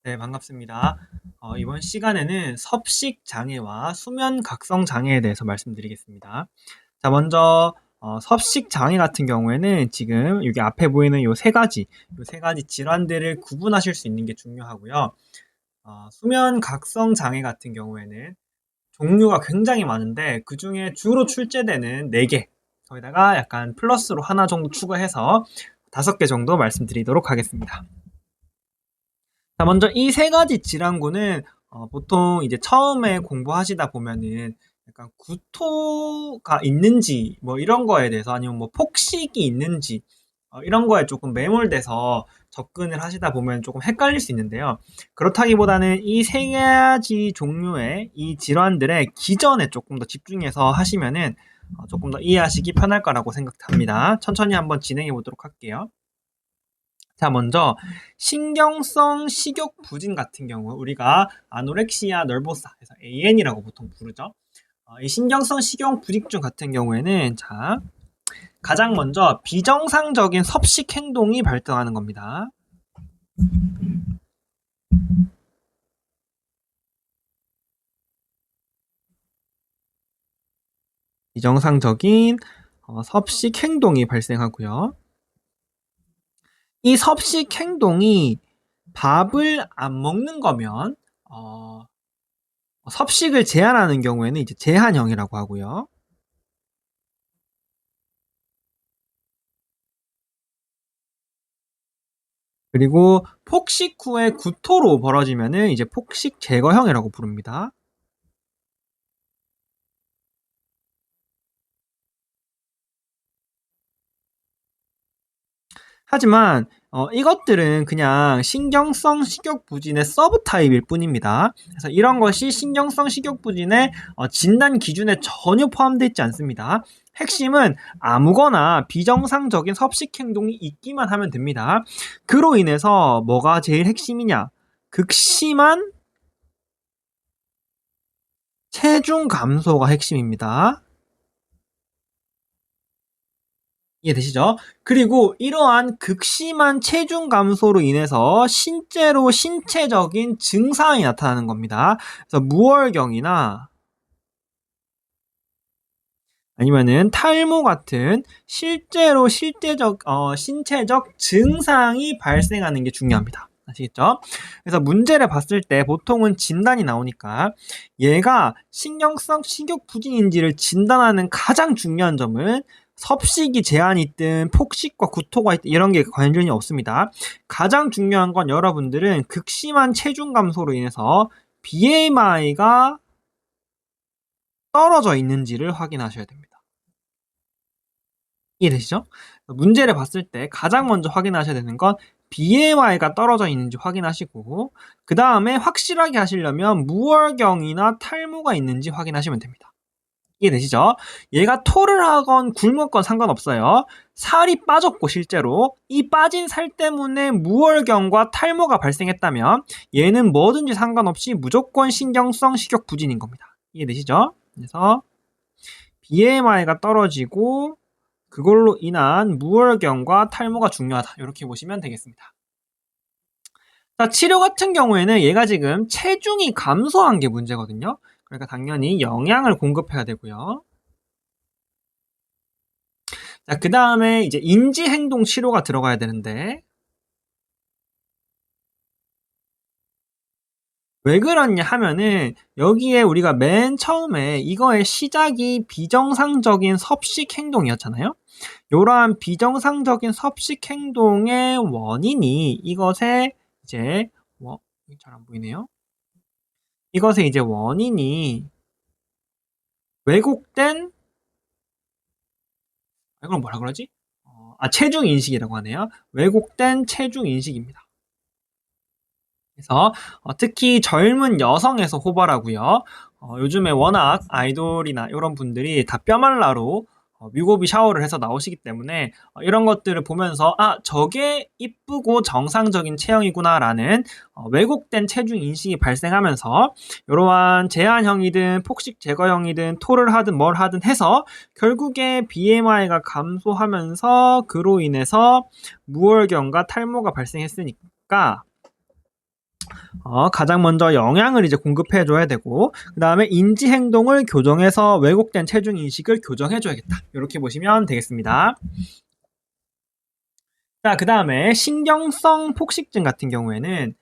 네, 반갑습니다. 이번 시간에는 섭식 장애와 수면 각성 장애에 대해서 말씀드리겠습니다. 자, 먼저 섭식 장애 같은 경우에는 지금 여기 앞에 보이는 요 세 가지 질환들을 구분하실 수 있는 게 중요하고요. 수면 각성 장애 같은 경우에는 종류가 굉장히 많은데 그 중에 주로 출제되는 4개, 거기다가 약간 플러스로 하나 정도 추가해서 5개 정도 말씀드리도록 하겠습니다. 자, 먼저 이 세 가지 질환군은 보통 이제 처음에 공부하시다 보면은 약간 구토가 있는지 뭐 이런 거에 대해서 아니면 뭐 폭식이 있는지 이런 거에 조금 매몰돼서 접근을 하시다 보면 조금 헷갈릴 수 있는데요. 그렇다기보다는 이 세 가지 종류의 이 질환들의 기전에 조금 더 집중해서 하시면은 조금 더 이해하시기 편할 거라고 생각합니다. 천천히 한번 진행해 보도록 할게요. 자, 먼저 신경성 식욕 부진 같은 경우 우리가 아노렉시아 nervosa 해서 AN이라고 보통 부르죠. 이 신경성 식욕 부직증 같은 경우에는 자, 가장 먼저 비정상적인 섭식 행동이 발생하는 겁니다. 비정상적인 섭식 행동이 발생하고요. 이 섭식 행동이 밥을 안 먹는 거면 섭식을 제한하는 경우에는 이제 제한형이라고 하고요. 그리고 폭식 후에 구토로 벌어지면은 이제 폭식 제거형이라고 부릅니다. 하지만 이것들은 그냥 신경성 식욕부진의 서브 타입일 뿐입니다. 그래서 이런 것이 신경성 식욕부진의 진단 기준에 전혀 포함되어 있지 않습니다. 핵심은 아무거나 비정상적인 섭식 행동이 있기만 하면 됩니다. 그로 인해서 뭐가 제일 핵심이냐? 극심한 체중 감소가 핵심입니다. 이해되시죠? 그리고 이러한 극심한 체중 감소로 인해서 실제로 신체적인 증상이 나타나는 겁니다. 그래서 무월경이나 아니면은 탈모 같은 실제로 신체적 증상이 발생하는 게 중요합니다. 아시겠죠? 그래서 문제를 봤을 때 보통은 진단이 나오니까 얘가 신경성 식욕 부진인지를 진단하는 가장 중요한 점은 섭식이 제한이 있든 폭식과 구토가 있든 이런 게 관련이 없습니다. 가장 중요한 건 여러분들은 극심한 체중 감소로 인해서 BMI가 떨어져 있는지를 확인하셔야 됩니다. 이해되시죠? 문제를 봤을 때 가장 먼저 확인하셔야 되는 건 BMI가 떨어져 있는지 확인하시고 그 다음에 확실하게 하시려면 무월경이나 탈모가 있는지 확인하시면 됩니다. 이해되시죠? 얘가 토를 하건 굶었건 상관없어요. 살이 빠졌고 실제로 이 빠진 살 때문에 무월경과 탈모가 발생했다면 얘는 뭐든지 상관없이 무조건 신경성 식욕 부진인 겁니다. 이해되시죠? 그래서 BMI가 떨어지고 그걸로 인한 무월경과 탈모가 중요하다. 이렇게 보시면 되겠습니다. 자, 치료 같은 경우에는 얘가 지금 체중이 감소한 게 문제거든요. 그러니까 당연히 영양을 공급해야 되고요. 자, 그 다음에 이제 인지행동 치료가 들어가야 되는데 왜 그러냐 하면은 여기에 우리가 맨 처음에 이거의 시작이 비정상적인 섭식 행동이었잖아요. 이러한 비정상적인 섭식 행동의 원인이 이것의 이제 잘 안 보이네요. 이것의 이제 원인이 왜곡된 이걸 뭐라 그러지? 체중 인식이라고 하네요. 왜곡된 체중 인식입니다. 그래서 특히 젊은 여성에서 호발하고요. 요즘에 워낙 아이돌이나 이런 분들이 다 뼈말라로 뮤고비 샤워를 해서 나오시기 때문에 이런 것들을 보면서 저게 이쁘고 정상적인 체형이구나라는 왜곡된 체중 인식이 발생하면서 이러한 제한형이든 폭식 제거형이든 토를 하든 뭘 하든 해서 결국에 BMI가 감소하면서 그로 인해서 무월경과 탈모가 발생했으니까 가장 먼저 영양을 이제 공급해 줘야 되고, 그다음에 인지 행동을 교정해서 왜곡된 체중 인식을 교정해 줘야겠다. 이렇게 보시면 되겠습니다. 자, 그다음에 신경성 폭식증 같은 경우에는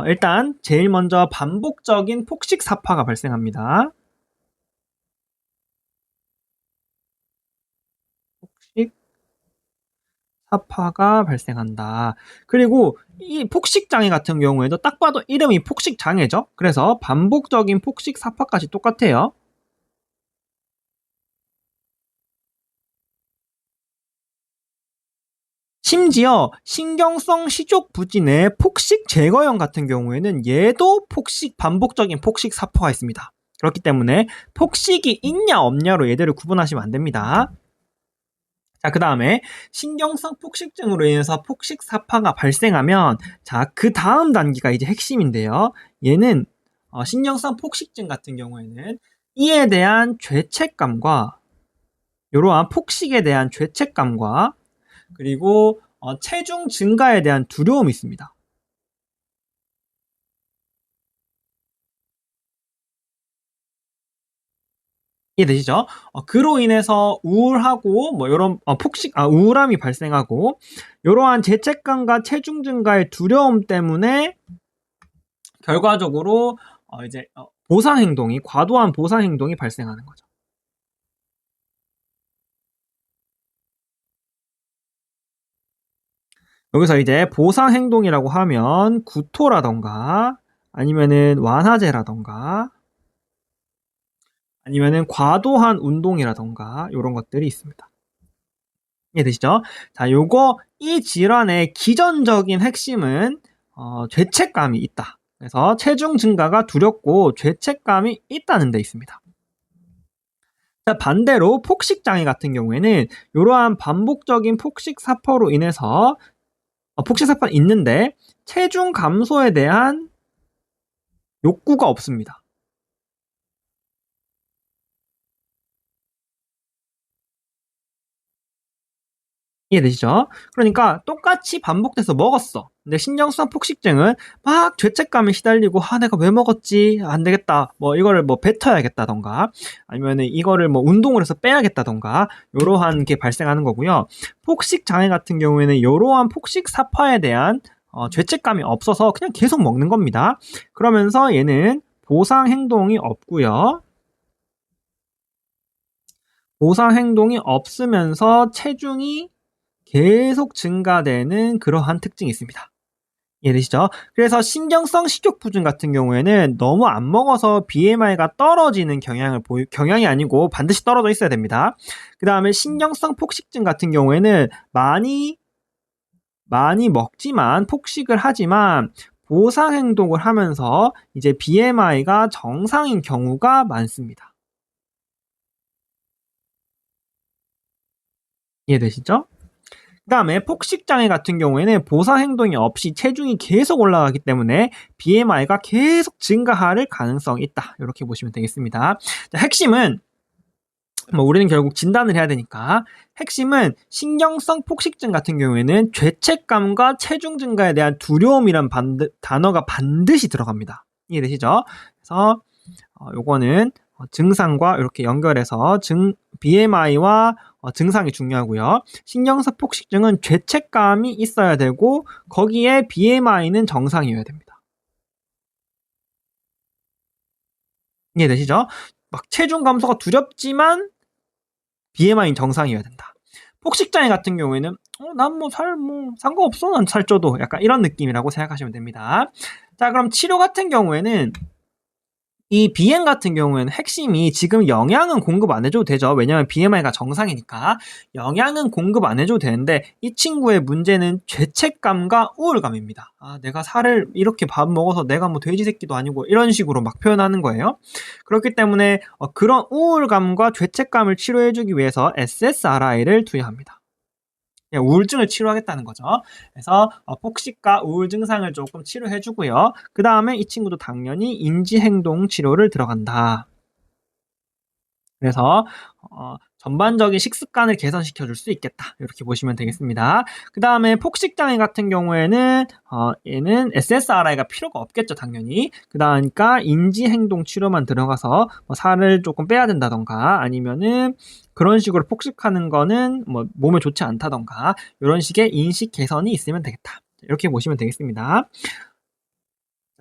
일단 제일 먼저 반복적인 폭식 사파가 발생합니다. 폭식 사파가 발생한다. 그리고 이 폭식 장애 같은 경우에도 딱 봐도 이름이 폭식 장애죠. 그래서 반복적인 폭식 사파까지 똑같아요. 심지어 신경성 시족 부진의 폭식 제거형 같은 경우에는 얘도 반복적인 폭식 사포가 있습니다. 그렇기 때문에 폭식이 있냐 없냐로 얘들을 구분하시면 안 됩니다. 자, 그 다음에 신경성 폭식증으로 인해서 폭식 사파가 발생하면, 자, 그 다음 단계가 이제 핵심인데요. 얘는 신경성 폭식증 같은 경우에는 이에 대한 죄책감과, 이러한 폭식에 대한 죄책감과, 그리고 체중 증가에 대한 두려움이 있습니다. 이해되시죠? 그로 인해서 우울하고 뭐 이런 우울함이 발생하고, 이러한 죄책감과 체중 증가의 두려움 때문에 결과적으로 이제 보상 행동이, 과도한 보상 행동이 발생하는 거죠. 여기서 이제 보상 행동이라고 하면 구토라던가 아니면은 완화제라던가 아니면은 과도한 운동이라던가 이런 것들이 있습니다. 이해되시죠? 자, 이 질환의 기전적인 핵심은 죄책감이 있다. 그래서 체중 증가가 두렵고 죄책감이 있다는 데 있습니다. 자, 반대로 폭식 장애 같은 경우에는 이러한 반복적인 폭식 사포로 인해서 폭식 사포는 있는데 체중 감소에 대한 욕구가 없습니다. 이해되시죠? 그러니까 똑같이 반복돼서 먹었어. 근데 신경성 폭식증은 막 죄책감에 시달리고, 내가 왜 먹었지? 안 되겠다. 뭐 이거를 뭐 뱉어야겠다던가 아니면은 이거를 뭐 운동을 해서 빼야겠다던가 요러한 게 발생하는 거고요. 폭식 장애 같은 경우에는 요러한 폭식 사파에 대한 죄책감이 없어서 그냥 계속 먹는 겁니다. 그러면서 얘는 보상 행동이 없고요. 보상 행동이 없으면서 체중이 계속 증가되는 그러한 특징이 있습니다. 이해되시죠? 그래서 신경성 식욕부진 같은 경우에는 너무 안 먹어서 BMI가 떨어지는 경향이 아니고 반드시 떨어져 있어야 됩니다. 그 다음에 신경성 폭식증 같은 경우에는 많이 먹지만, 폭식을 하지만 보상 행동을 하면서 이제 BMI가 정상인 경우가 많습니다. 이해되시죠? 그 다음에 폭식장애 같은 경우에는 보상 행동이 없이 체중이 계속 올라가기 때문에 BMI가 계속 증가할 가능성이 있다. 이렇게 보시면 되겠습니다. 자, 핵심은 우리는 결국 진단을 해야 되니까, 핵심은 신경성 폭식증 같은 경우에는 죄책감과 체중 증가에 대한 두려움이란 단어가 반드시 들어갑니다. 이해되시죠? 그래서 요거는 증상과 이렇게 연결해서 BMI와 증상이 중요하고요. 신경성 폭식증은 죄책감이 있어야 되고 거기에 BMI는 정상이어야 됩니다. 이해되시죠? 막 체중 감소가 두렵지만 BMI는 정상이어야 된다. 폭식장애 같은 경우에는 난 상관없어, 난 살쪄도, 약간 이런 느낌이라고 생각하시면 됩니다. 자, 그럼 치료 같은 경우에는 이 비행 같은 경우에는 핵심이, 지금 영양은 공급 안 해줘도 되죠. 왜냐면 BMI가 정상이니까 영양은 공급 안 해줘도 되는데, 이 친구의 문제는 죄책감과 우울감입니다. 내가 살을 이렇게 밥 먹어서 내가 뭐 돼지 새끼도 아니고, 이런 식으로 막 표현하는 거예요. 그렇기 때문에 그런 우울감과 죄책감을 치료해주기 위해서 SSRI를 투여합니다. 우울증을 치료하겠다는 거죠. 그래서 폭식과 우울 증상을 조금 치료해주고요. 그 다음에 이 친구도 당연히 인지행동 치료를 들어간다. 그래서 전반적인 식습관을 개선시켜 줄 수 있겠다. 이렇게 보시면 되겠습니다. 그 다음에 폭식장애 같은 경우에는 얘는 SSRI가 필요가 없겠죠, 당연히. 그러니까 인지행동 치료만 들어가서 뭐 살을 조금 빼야 된다던가 아니면은 그런 식으로 폭식하는 거는 뭐 몸에 좋지 않다던가 이런 식의 인식 개선이 있으면 되겠다. 이렇게 보시면 되겠습니다.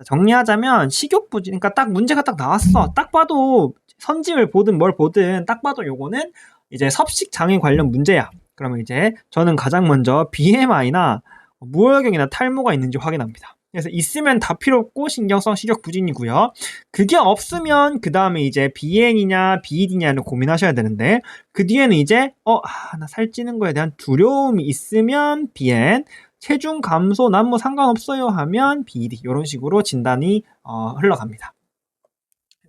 정리하자면 식욕부진, 그러니까 딱 문제가 딱 나왔어. 딱 봐도 선지를 보든 뭘 보든 딱 봐도 요거는 이제 섭식 장애 관련 문제야. 그러면 이제 저는 가장 먼저 BMI나 무혈경이나 탈모가 있는지 확인합니다. 그래서 있으면 다 필요 없고 신경성 식욕 부진이고요. 그게 없으면 그 다음에 이제 BN이냐 BED냐를 고민하셔야 되는데 그 뒤에는 이제 나 살찌는 거에 대한 두려움이 있으면 BN, 체중 감소 난 뭐 상관없어요 하면 BED 이런 식으로 진단이 흘러갑니다.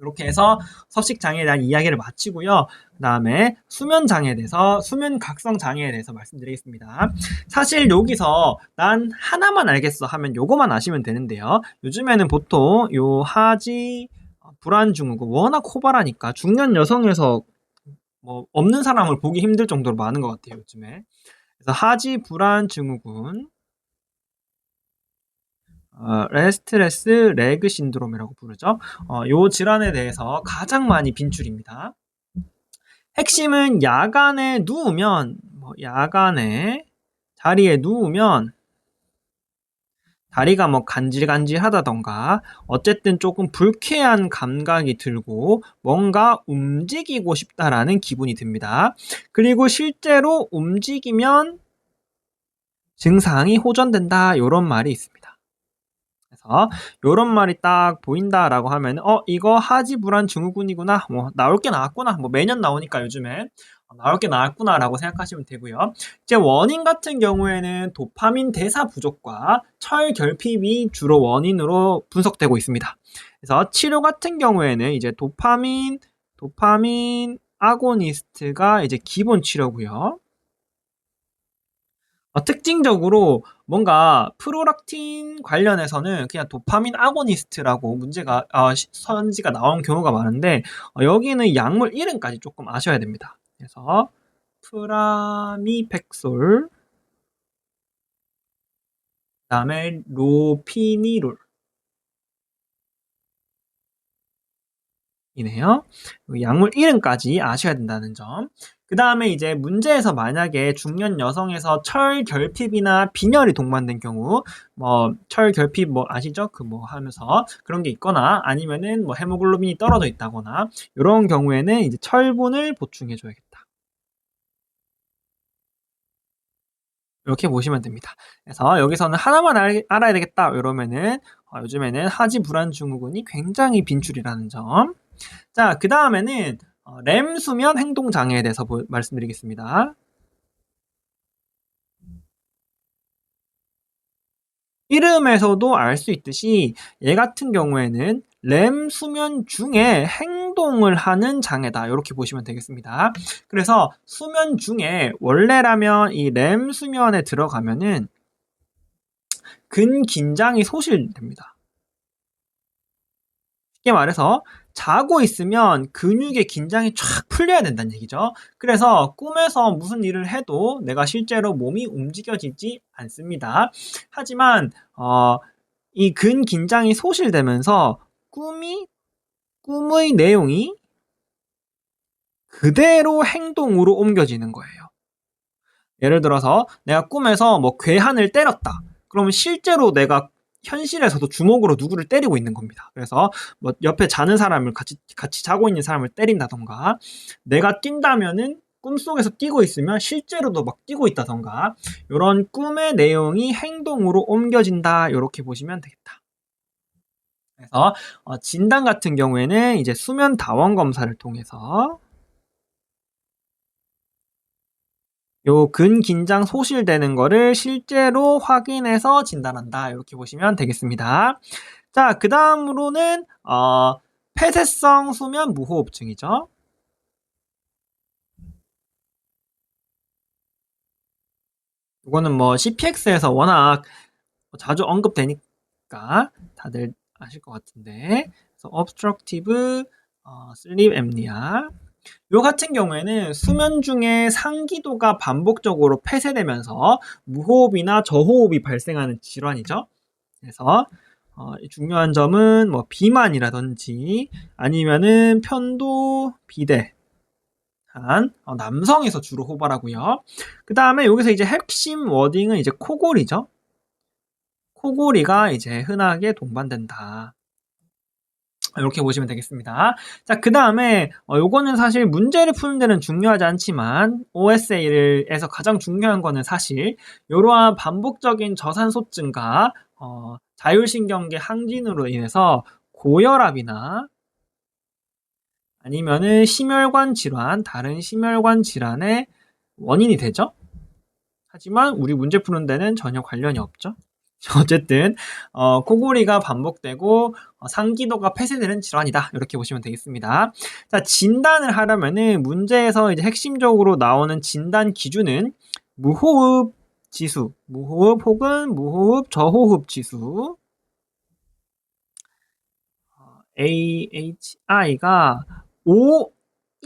이렇게 해서 섭식 장애에 대한 이야기를 마치고요. 그 다음에 수면 장애에 대해서, 수면 각성 장애에 대해서 말씀드리겠습니다. 사실 여기서 난 하나만 알겠어 하면 요거만 아시면 되는데요. 요즘에는 보통 요 하지 불안 증후군 워낙 호발하니까 중년 여성에서 뭐 없는 사람을 보기 힘들 정도로 많은 것 같아요, 요즘에. 그래서 하지 불안 증후군, 레스트레스 레그 신드롬이라고 부르죠. 요 질환에 대해서 가장 많이 빈출입니다. 핵심은 야간에 누우면, 야간에 자리에 누우면 다리가 뭐 간질간질하다던가 어쨌든 조금 불쾌한 감각이 들고 뭔가 움직이고 싶다라는 기분이 듭니다. 그리고 실제로 움직이면 증상이 호전된다 이런 말이 있습니다. 그래서 요런 말이 딱 보인다라고 하면 이거 하지 불안 증후군이구나. 뭐 나올 게 나왔구나. 뭐 매년 나오니까 요즘에 나올 게 나왔구나라고 생각하시면 되고요. 이제 원인 같은 경우에는 도파민 대사 부족과 철 결핍이 주로 원인으로 분석되고 있습니다. 그래서 치료 같은 경우에는 이제 도파민 아고니스트가 이제 기본 치료고요. 특징적으로 뭔가 프로락틴 관련해서는 그냥 도파민 아고니스트라고 문제가 선지가 나온 경우가 많은데 여기는 약물 이름까지 조금 아셔야 됩니다. 그래서 프라미팩솔, 그다음에 로피니롤 이네요. 약물 이름까지 아셔야 된다는 점. 그 다음에 이제 문제에서 만약에 중년 여성에서 철결핍이나 빈혈이 동반된 경우, 철결핍 아시죠? 하면서 그런 게 있거나 아니면은 헤모글로빈이 떨어져 있다거나 이런 경우에는 이제 철분을 보충해 줘야겠다. 이렇게 보시면 됩니다. 그래서 여기서는 하나만 알아야 되겠다. 이러면은 요즘에는 하지 불안 증후군이 굉장히 빈출이라는 점. 자, 그 다음에는 렘 수면 행동 장애에 대해서 말씀드리겠습니다. 이름에서도 알 수 있듯이 얘 같은 경우에는 렘 수면 중에 행동을 하는 장애다. 이렇게 보시면 되겠습니다. 그래서 수면 중에 원래라면 이 렘 수면에 들어가면은 근긴장이 소실됩니다. 쉽게 말해서 자고 있으면 근육의 긴장이 쫙 풀려야 된다는 얘기죠. 그래서 꿈에서 무슨 일을 해도 내가 실제로 몸이 움직여지지 않습니다. 하지만 이 근긴장이 소실되면서 꿈의 내용이 그대로 행동으로 옮겨지는 거예요. 예를 들어서 내가 꿈에서 괴한을 때렸다. 그러면 실제로 내가 현실에서도 주먹으로 누구를 때리고 있는 겁니다. 그래서 옆에 자는 사람을 같이 자고 있는 사람을 때린다던가 내가 뛴다면은 꿈속에서 뛰고 있으면 실제로도 뛰고 있다던가 이런 꿈의 내용이 행동으로 옮겨진다 이렇게 보시면 되겠다. 그래서 진단 같은 경우에는 이제 수면 다원 검사를 통해서 요 근긴장 소실되는 거를 실제로 확인해서 진단한다. 이렇게 보시면 되겠습니다. 자, 그 다음으로는 폐쇄성 수면 무호흡증이죠. 이거는 CPX에서 워낙 자주 언급되니까 다들 아실 것 같은데. 그래서 obstructive sleep apnea. 요 같은 경우에는 수면 중에 상기도가 반복적으로 폐쇄되면서 무호흡이나 저호흡이 발생하는 질환이죠. 그래서 중요한 점은 뭐 비만이라든지 아니면은 편도 비대한 남성에서 주로 호발하고요. 그 다음에 여기서 이제 핵심 워딩은 이제 코골이죠. 코골이가 이제 흔하게 동반된다. 이렇게 보시면 되겠습니다. 자, 그 다음에 요거는 사실 문제를 푸는 데는 중요하지 않지만 OSA에서 가장 중요한 거는 사실 이러한 반복적인 저산소증과 자율신경계 항진으로 인해서 고혈압이나 아니면은 심혈관 질환, 다른 심혈관 질환의 원인이 되죠. 하지만 우리 문제 푸는 데는 전혀 관련이 없죠. 어쨌든 코골이가 반복되고 상기도가 폐쇄되는 질환이다. 이렇게 보시면 되겠습니다. 자, 진단을 하려면은 문제에서 이제 핵심적으로 나오는 진단 기준은 무호흡 지수, 무호흡 혹은 무호흡 저호흡 지수 AHI가 5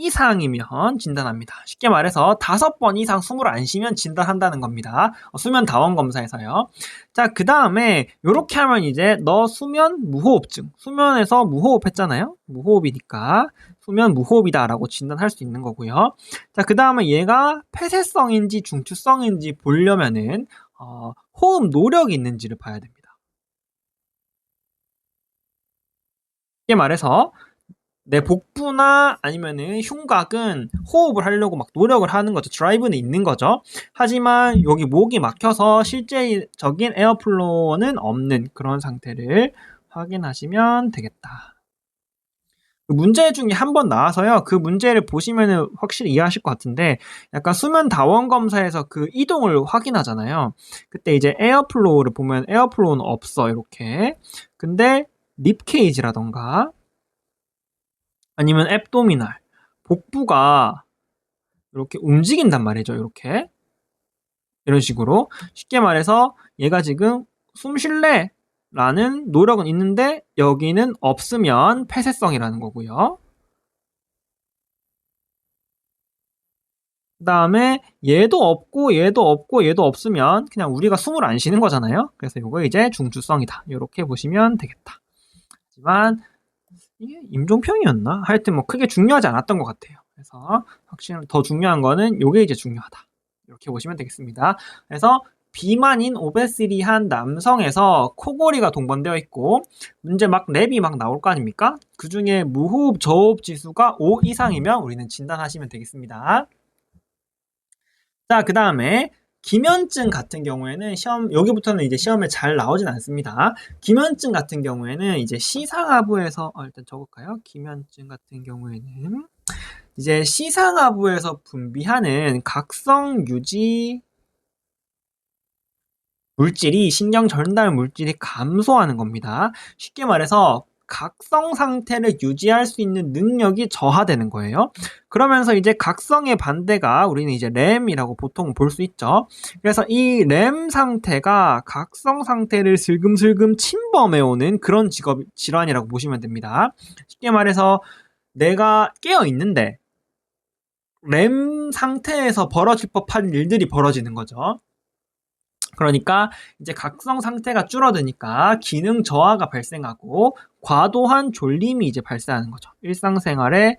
이상이면 진단합니다. 쉽게 말해서 5번 이상 숨을 안 쉬면 진단한다는 겁니다. 수면 다원 검사에서요. 자, 그 다음에 이렇게 하면 이제 너 수면 무호흡증, 수면에서 무호흡했잖아요. 무호흡이니까 수면 무호흡이다라고 진단할 수 있는 거고요. 자, 그 다음에 얘가 폐쇄성인지 중추성인지 보려면은 호흡 노력이 있는지를 봐야 됩니다. 쉽게 말해서 내 복부나 아니면은 흉곽은 호흡을 하려고 막 노력을 하는 거죠. 드라이브는 있는 거죠. 하지만 여기 목이 막혀서 실제적인 에어플로우는 없는 그런 상태를 확인하시면 되겠다. 그 문제 중에 한 번 나와서요. 그 문제를 보시면은 확실히 이해하실 것 같은데 약간 수면 다원 검사에서 그 이동을 확인하잖아요. 그때 이제 에어플로우를 보면 에어플로우는 없어 이렇게. 근데 립 케이지라던가 아니면 앱도미널, 복부가 이렇게 움직인단 말이죠. 이렇게 이런 식으로 쉽게 말해서 얘가 지금 숨 쉴래? 라는 노력은 있는데 여기는 없으면 폐쇄성이라는 거고요. 그 다음에 얘도 없고 얘도 없고 얘도 없으면 그냥 우리가 숨을 안 쉬는 거잖아요. 그래서 이거 이제 중추성이다. 이렇게 보시면 되겠다. 하지만 이게 임종평이었나? 하여튼 뭐 크게 중요하지 않았던 것 같아요. 그래서 확실히 더 중요한 거는 이게 이제 중요하다. 이렇게 보시면 되겠습니다. 그래서 비만인 오베시리한 남성에서 코골이가 동반되어 있고 문제 막 랩이 막 나올 거 아닙니까? 그 중에 무호흡 저호흡 지수가 5 이상이면 우리는 진단하시면 되겠습니다. 자, 그 다음에 기면증 같은 경우에는 여기부터는 이제 시험에 잘 나오진 않습니다. 기면증 같은 경우에는 이제 시상하부에서, 일단 적을까요? 기면증 같은 경우에는 이제 시상하부에서 분비하는 각성 유지 물질이 신경 전달 물질이 감소하는 겁니다. 쉽게 말해서 각성 상태를 유지할 수 있는 능력이 저하되는 거예요. 그러면서 이제 각성의 반대가 우리는 이제 램이라고 보통 볼 수 있죠. 그래서 이 램 상태가 각성 상태를 슬금슬금 침범해 오는 그런 질환이라고 보시면 됩니다. 쉽게 말해서 내가 깨어 있는데 램 상태에서 벌어질 법한 일들이 벌어지는 거죠. 그러니까 이제 각성 상태가 줄어드니까 기능 저하가 발생하고 과도한 졸림이 이제 발생하는 거죠. 일상생활에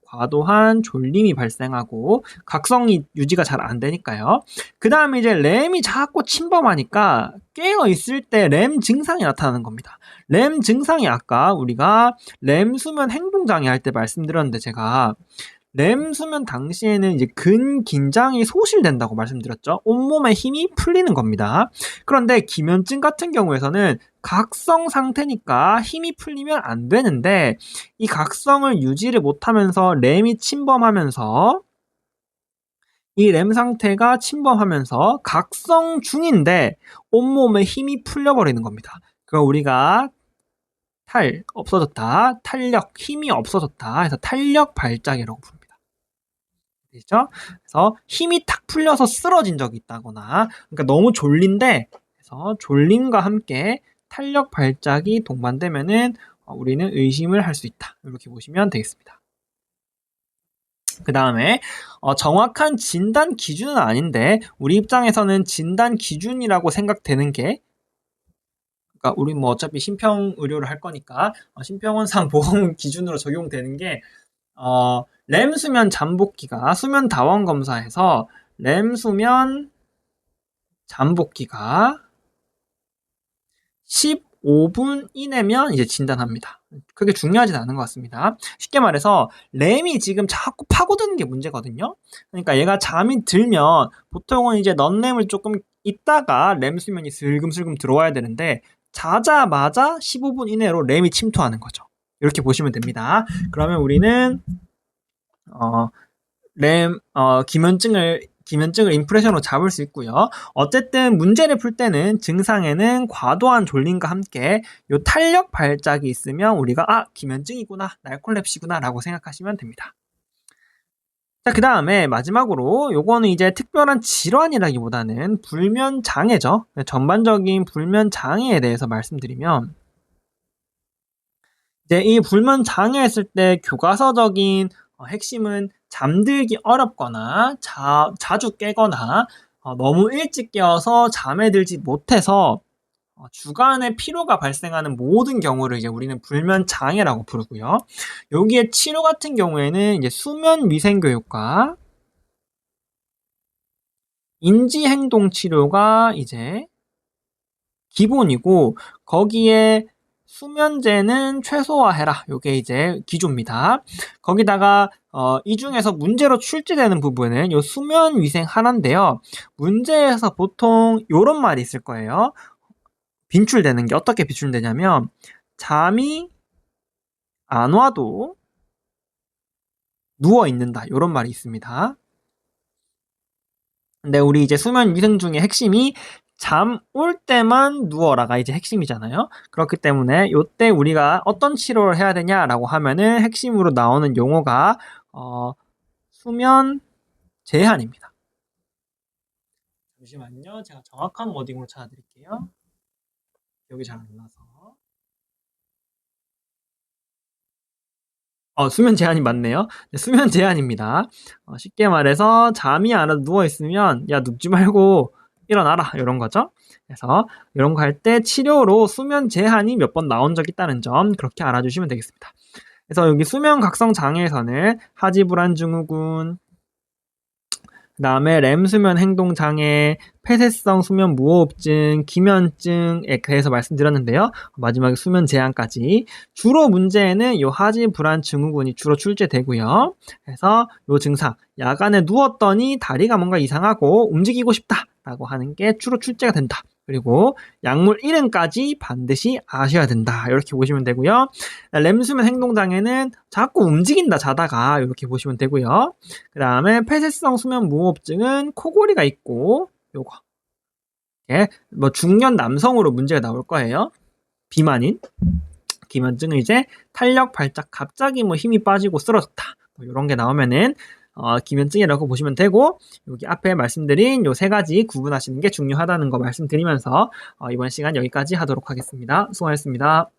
과도한 졸림이 발생하고 각성이 유지가 잘 안 되니까요. 그 다음에 이제 램이 자꾸 침범하니까 깨어 있을 때 램 증상이 나타나는 겁니다. 램 증상이 아까 우리가 램 수면 행동장애 할 때 말씀드렸는데 제가 램 수면 당시에는 이제 근긴장이 소실된다고 말씀드렸죠. 온몸에 힘이 풀리는 겁니다. 그런데 기면증 같은 경우에서는 각성 상태니까 힘이 풀리면 안 되는데 이 각성을 유지를 못하면서 램이 침범하면서 이 램 상태가 침범하면서 각성 중인데 온몸에 힘이 풀려버리는 겁니다. 그럼 우리가 없어졌다, 탄력, 힘이 없어졌다 해서 탄력 발작이라고 부릅니다. 되죠? 그래서 힘이 탁 풀려서 쓰러진 적이 있다거나, 그러니까 너무 졸린데, 그래서 졸림과 함께 탄력 발작이 동반되면은 우리는 의심을 할 수 있다. 이렇게 보시면 되겠습니다. 그 다음에 정확한 진단 기준은 아닌데 우리 입장에서는 진단 기준이라고 생각되는 게, 그러니까 우리 뭐 어차피 심평 의료를 할 거니까 심평원상 보험 기준으로 적용되는 게 램 수면 잠복기가 수면 다원 검사에서 램 수면 잠복기가 15분 이내면 이제 진단합니다. 그게 중요하진 않은 것 같습니다. 쉽게 말해서 램이 지금 자꾸 파고드는 게 문제거든요. 그러니까 얘가 잠이 들면 보통은 이제 넌램을 조금 있다가 램 수면이 슬금슬금 들어와야 되는데 자자마자 15분 이내로 램이 침투하는 거죠. 이렇게 보시면 됩니다. 그러면 우리는 기면증을 임프레션으로 잡을 수 있고요. 어쨌든 문제를 풀 때는 증상에는 과도한 졸림과 함께 요 탄력 발작이 있으면 우리가 기면증이구나, 나nar코lep시구나 라고 생각하시면 됩니다. 자, 그 다음에 마지막으로 요거는 이제 특별한 질환이라기보다는 불면 장애죠. 전반적인 불면 장애에 대해서 말씀드리면, 이제 이 불면 장애했을 때 교과서적인 핵심은 잠들기 어렵거나 자주 깨거나 너무 일찍 깨어서 잠에 들지 못해서 주간에 피로가 발생하는 모든 경우를 이제 우리는 불면 장애라고 부르고요. 여기에 치료 같은 경우에는 이제 수면 위생 교육과 인지 행동 치료가 이제 기본이고, 거기에 수면제는 최소화해라. 요게 이제 기조입니다. 거기다가 이 중에서 문제로 출제되는 부분은 요 수면 위생 하나인데요. 문제에서 보통 요런 말이 있을 거예요. 빈출되는 게 어떻게 빈출되냐면 잠이 안 와도 누워 있는다. 요런 말이 있습니다. 근데 우리 이제 수면 위생 중에 핵심이 잠 올 때만 누워라가 이제 핵심이잖아요. 그렇기 때문에 요때 우리가 어떤 치료를 해야 되냐라고 하면은 핵심으로 나오는 용어가 수면 제한입니다. 잠시만요. 제가 정확한 워딩으로 찾아드릴게요. 기억이 잘 안 나서. 수면 제한이 맞네요. 네, 수면 제한입니다. 쉽게 말해서 잠이 안 와도 누워있으면 야 눕지 말고 일어나라 이런 거죠. 그래서 이런 거 할 때 치료로 수면 제한이 몇 번 나온 적이 있다는 점 그렇게 알아주시면 되겠습니다. 그래서 여기 수면 각성 장애에서는 하지 불안 증후군, 그 다음에 램 수면 행동 장애, 폐쇄성 수면 무호흡증, 기면증에 대해서 말씀드렸는데요. 마지막에 수면 제한까지. 주로 문제는 요 하지 불안 증후군이 주로 출제되고요. 그래서 요 증상, 야간에 누웠더니 다리가 뭔가 이상하고 움직이고 싶다라고 하는 게 주로 출제가 된다. 그리고 약물 이름까지 반드시 아셔야 된다. 이렇게 보시면 되고요. 램 수면 행동 장애는 자꾸 움직인다 자다가 이렇게 보시면 되고요. 그 다음에 폐쇄성 수면 무호흡증은 코골이가 있고 요거 뭐 중년 남성으로 문제가 나올 거예요. 비만인. 기면증은 이제 탄력 발작, 갑자기 뭐 힘이 빠지고 쓰러졌다. 뭐 이런 게 나오면은 기면증이라고 보시면 되고, 여기 앞에 말씀드린 요 세 가지 구분하시는 게 중요하다는 거 말씀드리면서 이번 시간 여기까지 하도록 하겠습니다. 수고하셨습니다.